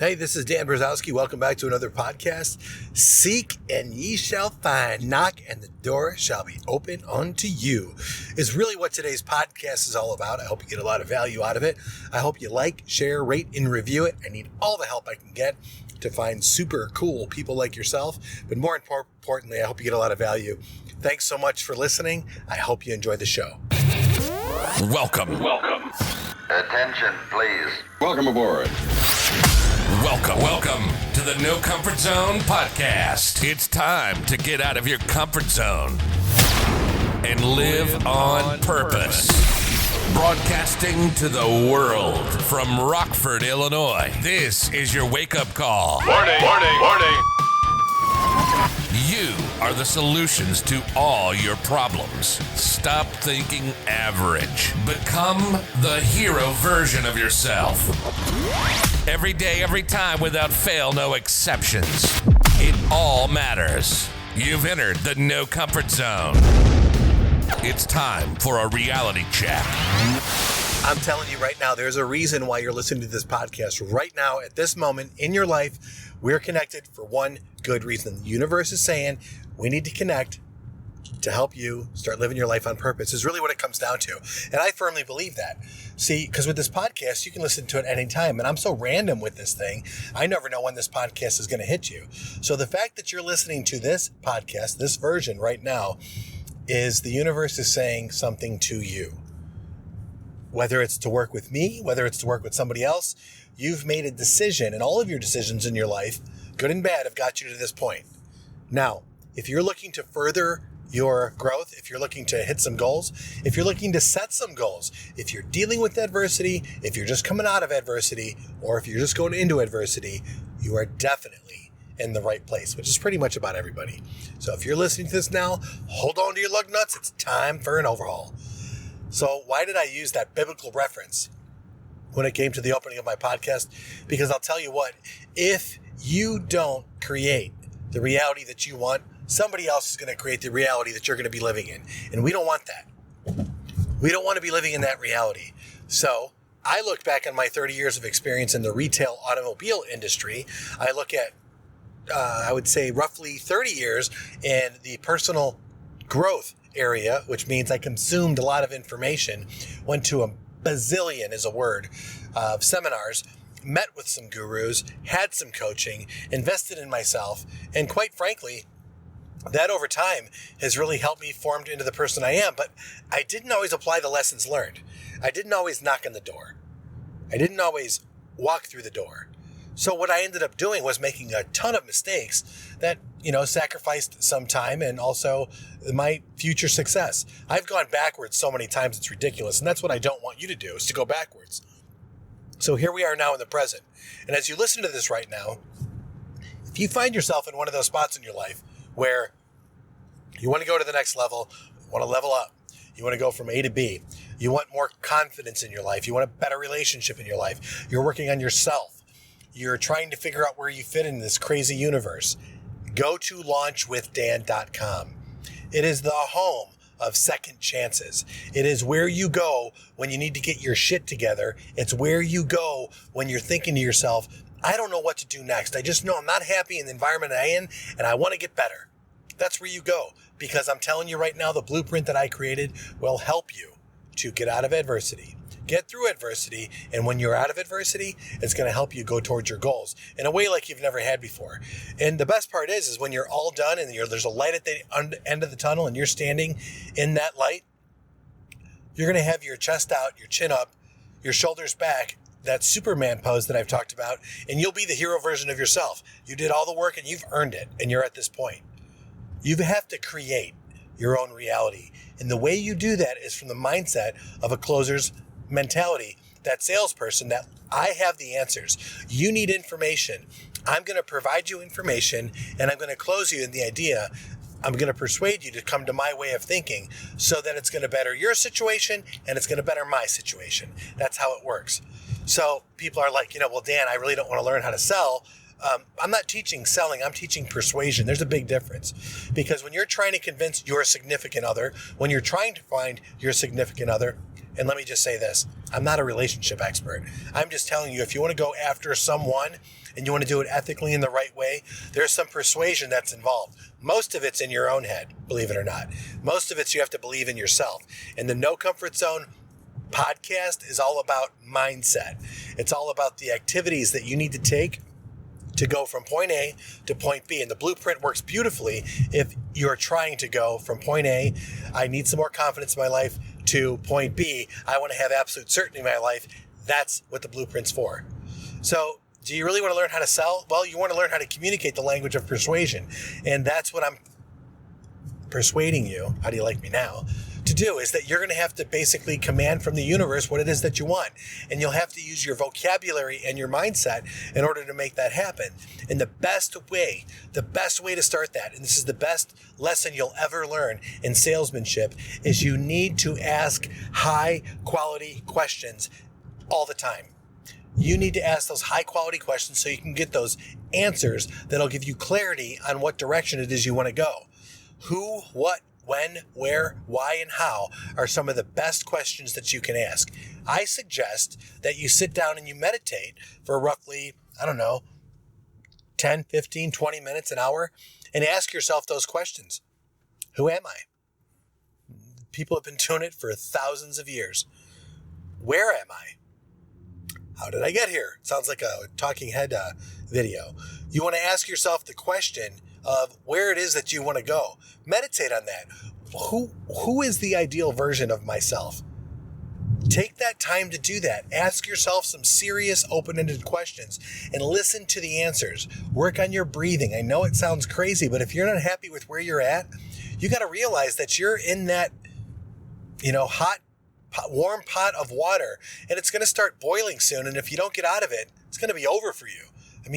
Hey, this is Dan Brzezowski. Welcome back to another podcast. Seek and ye shall find. Knock and the door shall be open unto you is really what today's podcast is all about. I hope you get a lot of value out of it. I hope you like, share, rate, and review it. I need all the help I can get to find super cool people like yourself. But more importantly, I hope you get a lot of value. Thanks so much for listening. I hope you enjoy the show. Welcome. Attention, please. Welcome aboard. Welcome to the No Comfort Zone podcast. It's time to get out of your comfort zone and live on purpose. Broadcasting to the world from Rockford, Illinois. This is your wake-up call. Warning. You are the solutions to all your problems. Stop thinking average. Become the hero version of yourself. Every day, every time, without fail, no exceptions. It all matters. You've entered the No Comfort Zone. It's time for a reality check. I'm telling you right now, there's a reason why you're listening to this podcast right now at this moment in your life. We're connected for one good reason. The universe is saying we need to connect to help you start living your life on purpose is really what it comes down to. And I firmly believe that. See, because with this podcast, you can listen to it at any time. And I'm so random with this thing. I never know when this podcast is going to hit you. So the fact that you're listening to this podcast, this version right now, is the universe is saying something to you. Whether it's to work with me, whether it's to work with somebody else, you've made a decision, and all of your decisions in your life, good and bad, have got you to this point. Now, if you're looking to further your growth, if you're looking to hit some goals, if you're looking to set some goals, if you're dealing with adversity, if you're just coming out of adversity, or if you're just going into adversity, you are definitely in the right place, which is pretty much about everybody. So if you're listening to this now, hold on to your lug nuts. It's time for an overhaul. So why did I use that biblical reference when it came to the opening of my podcast? Because I'll tell you what, if you don't create the reality that you want, somebody else is going to create the reality that you're going to be living in. And we don't want that. We don't want to be living in that reality. So I look back on my 30 years of experience in the retail automobile industry. I look at, I would say roughly 30 years in the personal growth area, which means I consumed a lot of information, went to a bazillion is a word, of seminars, met with some gurus, had some coaching, invested in myself, and quite frankly, that over time has really helped me form into the person I am. But I didn't always apply the lessons learned. I didn't always knock on the door. I didn't always walk through the door. So what I ended up doing was making a ton of mistakes that, sacrificed some time and also my future success. I've gone backwards so many times, it's ridiculous. And that's what I don't want you to do, is to go backwards. So here we are now in the present. And as you listen to this right now, if you find yourself in one of those spots in your life where you want to go to the next level, want to level up, you want to go from A to B, you want more confidence in your life, you want a better relationship in your life, you're working on yourself, you're trying to figure out where you fit in this crazy universe, go to launchwithdan.com. It is the home of second chances. It is where you go when you need to get your shit together. It's where you go when you're thinking to yourself, I don't know what to do next. I just know I'm not happy in the environment I'm in and I want to get better. That's where you go, because I'm telling you right now, the blueprint that I created will help you to get out of adversity, get through adversity, and when you're out of adversity, it's going to help you go towards your goals in a way like you've never had before. And the best part is when you're all done and there's a light at the end of the tunnel and you're standing in that light, you're going to have your chest out, your chin up, your shoulders back, that Superman pose that I've talked about, and you'll be the hero version of yourself. You did all the work and you've earned it, and you're at this point. You have to create your own reality. And the way you do that is from the mindset of a closer's mentality, that salesperson, that I have the answers. You need information. I'm going to provide you information, and I'm going to close you in the idea. I'm going to persuade you to come to my way of thinking so that it's going to better your situation and it's going to better my situation. That's how it works. So people are like, well, Dan, I really don't want to learn how to sell. I'm not teaching selling. I'm teaching persuasion. There's a big difference, because when you're trying to convince your significant other, when you're trying to find your significant other, and let me just say this, I'm not a relationship expert. I'm just telling you, if you want to go after someone and you want to do it ethically in the right way, there's some persuasion that's involved. Most of it's in your own head, believe it or not. Most of it's you have to believe in yourself. And the No Comfort Zone podcast is all about mindset. It's all about the activities that you need to take to go from point A to point B. And the blueprint works beautifully if you're trying to go from point A, I need some more confidence in my life, to point B, I want to have absolute certainty in my life. That's what the blueprint's for. So do you really want to learn how to sell? Well, you want to learn how to communicate the language of persuasion. And that's what I'm persuading you, how do you like me now, to do, is that you're going to have to basically command from the universe what it is that you want. And you'll have to use your vocabulary and your mindset in order to make that happen. And the best way to start that, and this is the best lesson you'll ever learn in salesmanship, is you need to ask high quality questions all the time. You need to ask those high quality questions so you can get those answers that'll give you clarity on what direction it is you want to go. Who, what, when, where, why, and how are some of the best questions that you can ask. I suggest that you sit down and you meditate for roughly, 10, 15, 20 minutes, an hour, and ask yourself those questions. Who am I? People have been doing it for thousands of years. Where am I? How did I get here? Sounds like a talking head video. You want to ask yourself the question of where it is that you want to go. Meditate on that. Who is the ideal version of myself? Take that time to do that. Ask yourself some serious open-ended questions and listen to the answers. Work on your breathing. I know it sounds crazy, but if you're not happy with where you're at, you got to realize that you're in that, warm pot of water, and it's going to start boiling soon. And if you don't get out of it, it's going to be over for you.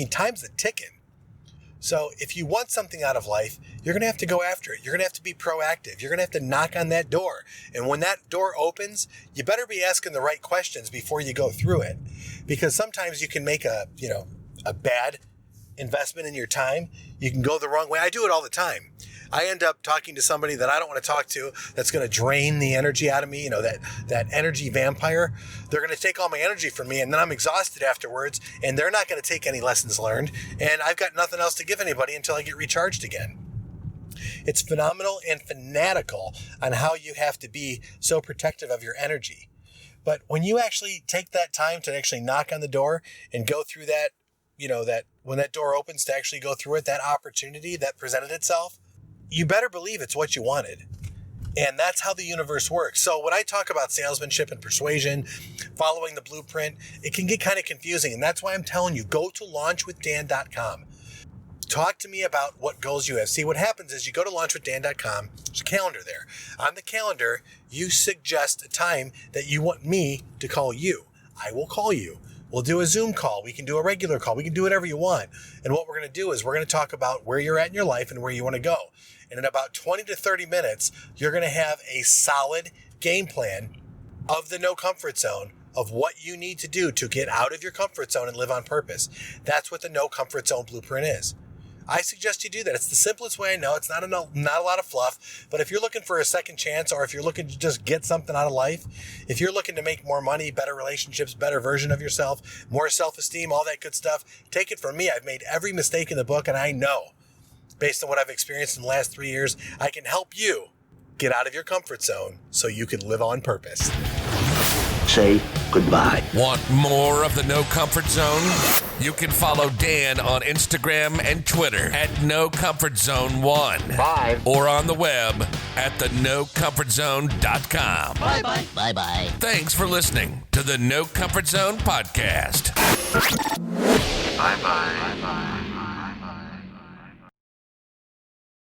Time's a ticking. So if you want something out of life, you're going to have to go after it. You're going to have to be proactive. You're going to have to knock on that door. And when that door opens, you better be asking the right questions before you go through it. Because sometimes you can make a bad investment in your time. You can go the wrong way. I do it all the time. I end up talking to somebody that I don't want to talk to, that's going to drain the energy out of me, that energy vampire. They're going to take all my energy from me, and then I'm exhausted afterwards, and they're not going to take any lessons learned, and I've got nothing else to give anybody until I get recharged again. It's phenomenal and fanatical on how you have to be so protective of your energy. But when you actually take that time to actually knock on the door and go through that, that when that door opens to actually go through it, that opportunity that presented itself, you better believe it's what you wanted. And that's how the universe works. So when I talk about salesmanship and persuasion, following the blueprint, it can get kind of confusing. And that's why I'm telling you, go to launchwithdan.com. Talk to me about what goals you have. See, what happens is you go to launchwithdan.com, there's a calendar there. On the calendar, you suggest a time that you want me to call you. I will call you. We'll do a Zoom call. We can do a regular call. We can do whatever you want. And what we're going to do is we're going to talk about where you're at in your life and where you want to go. And in about 20 to 30 minutes, you're going to have a solid game plan of the no comfort zone, of what you need to do to get out of your comfort zone and live on purpose. That's what the no comfort zone blueprint is. I suggest you do that. It's the simplest way I know. It's not a lot of fluff, but if you're looking for a second chance, or if you're looking to just get something out of life, if you're looking to make more money, better relationships, better version of yourself, more self-esteem, all that good stuff, take it from me. I've made every mistake in the book, and I know, based on what I've experienced in the last 3 years, I can help you get out of your comfort zone so you can live on purpose. Say goodbye. Want more of the No Comfort Zone? You can follow Dan on Instagram and Twitter at NoComfortZone1. Bye. Or on the web at thenocomfortzone.com. Bye-bye. Bye-bye. Thanks for listening to the No Comfort Zone podcast. Bye-bye.